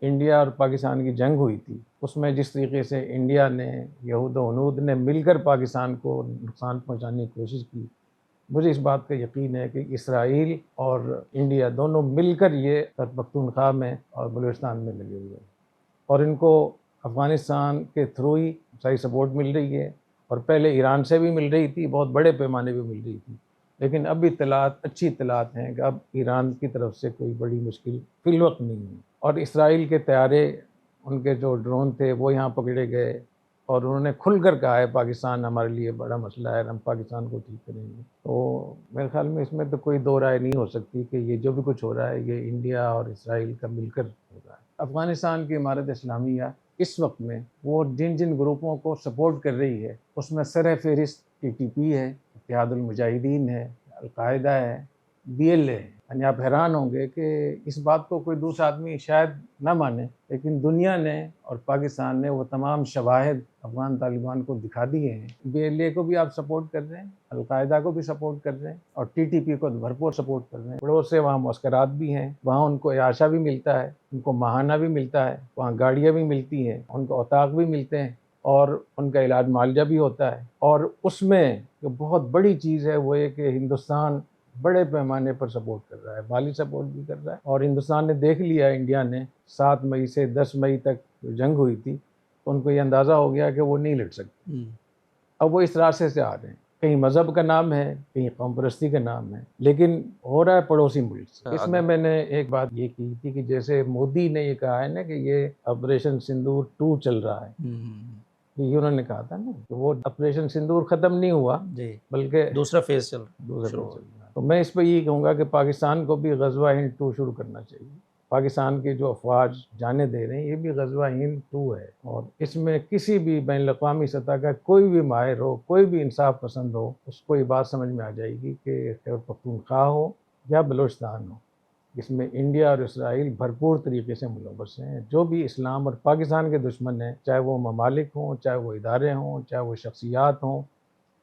India اور پاکستان کی جنگ ہوئی تھی، اس میں جس طریقے سے انڈیا نے، یہود و ہنود نے مل کر پاکستان کو نقصان پہنچانے کی کوشش کی، مجھے اس بات کا یقین ہے کہ اسرائیل اور انڈیا دونوں مل کر یہ خیبر پختونخوا میں اور بلوچستان میں لگے ہوئے ہیں، اور ان کو افغانستان کے تھرو ہی صحیح سپورٹ مل رہی ہے، اور پہلے ایران سے بھی مل رہی تھی، بہت بڑے پیمانے پہ مل رہی تھی، لیکن اب اطلاعات، اچھی اطلاعات ہیں کہ اب ایران کی طرف سے کوئی بڑی مشکل فی الوقت نہیں ہے، اور اسرائیل کے طیارے، ان کے جو ڈرون تھے وہ یہاں پکڑے گئے، اور انہوں نے کھل کر کہا ہے پاکستان ہمارے لیے بڑا مسئلہ ہے، ہم پاکستان کو ٹھیک کریں گے۔ تو میرے خیال میں اس میں تو کوئی دو رائے نہیں ہو سکتی کہ یہ جو بھی کچھ ہو رہا ہے یہ انڈیا اور اسرائیل کا مل کر ہو رہا ہے۔ افغانستان کی امارت اسلامیہ اس وقت میں وہ جن گروپوں کو سپورٹ کر رہی ہے، اس میں سر فہرست TTP ہے، اتحاد المجاہدین ہے، القاعدہ ہے، BLA ہے۔ یعنی آپ حیران ہوں گے کہ اس بات کو کوئی دوسرا آدمی شاید نہ مانے، لیکن دنیا نے اور پاکستان نے وہ تمام شواہد افغان طالبان کو دکھا دیے ہیں۔ BLA کو بھی آپ سپورٹ کر رہے ہیں، القاعدہ کو بھی سپورٹ کر رہے ہیں، اور TTP کو بھرپور سپورٹ کر رہے ہیں۔ پڑوس سے وہاں معسکرات بھی ہیں، وہاں ان کو اعاشہ بھی ملتا ہے، ان کو ماہانہ بھی ملتا ہے، وہاں گاڑیاں بھی ملتی ہیں، ان کو اوطاق بھی ملتے ہیں، اور ان کا علاج معالجہ بھی ہوتا ہے۔ اور اس میں جو بہت بڑی چیز ہے وہ یہ کہ ہندوستان بڑے پیمانے پر سپورٹ کر رہا ہے، مالی سپورٹ بھی کر رہا ہے، اور ہندوستان نے دیکھ لیا، انڈیا نے 7 مئی سے 10 مئی تک جو جنگ ہوئی تھی، ان کو یہ اندازہ ہو گیا کہ وہ نہیں لڑ سکتے۔ اب وہ اس راستے سے آ رہے ہیں، کہیں مذہب کا نام ہے، کہیں قوم پرستی کا نام ہے، لیکن ہو رہا ہے پڑوسی ملک سے۔ اس میں نے ایک بات یہ کی تھی کہ جیسے مودی نے یہ کہا ہے نا کہ یہ آپریشن سندور 2 چل رہا ہے، یہ انہوں نے کہا تھا نا کہ وہ آپریشن سندور ختم نہیں ہوا، بلکہ دوسرا فیز چل رہا ہے۔ تو میں اس پہ یہ کہوں گا کہ پاکستان کو بھی غزوہ ہند 2 شروع کرنا چاہیے۔ پاکستان کے جو افواج جانے دے رہے ہیں یہ بھی غزوہ ہند 2 ہے، اور اس میں کسی بھی بین الاقوامی سطح کا کوئی بھی ماہر ہو، کوئی بھی انصاف پسند ہو، اس کو یہ بات سمجھ میں آ جائے گی کہ خیبر پختونخوا ہو یا بلوچستان ہو، اس میں انڈیا اور اسرائیل بھرپور طریقے سے ملوث ہیں۔ جو بھی اسلام اور پاکستان کے دشمن ہیں، چاہے وہ ممالک ہوں، چاہے وہ ادارے ہوں، چاہے وہ شخصیات ہوں،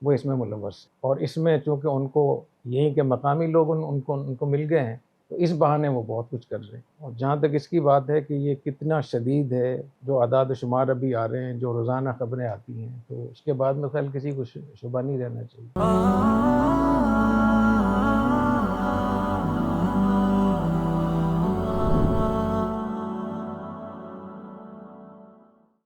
وہ اس میں ملوث ہیں، اور اس میں چونکہ ان کو یہیں کے مقامی لوگ ان کو مل گئے ہیں، تو اس بہانے وہ بہت کچھ کر رہے ہیں۔ اور جہاں تک اس کی بات ہے کہ یہ کتنا شدید ہے، جو اعداد و شمار ابھی آ رہے ہیں، جو روزانہ خبریں آتی ہیں، تو اس کے بعد میں خیال کسی کو شبہ نہیں رہنا چاہیے۔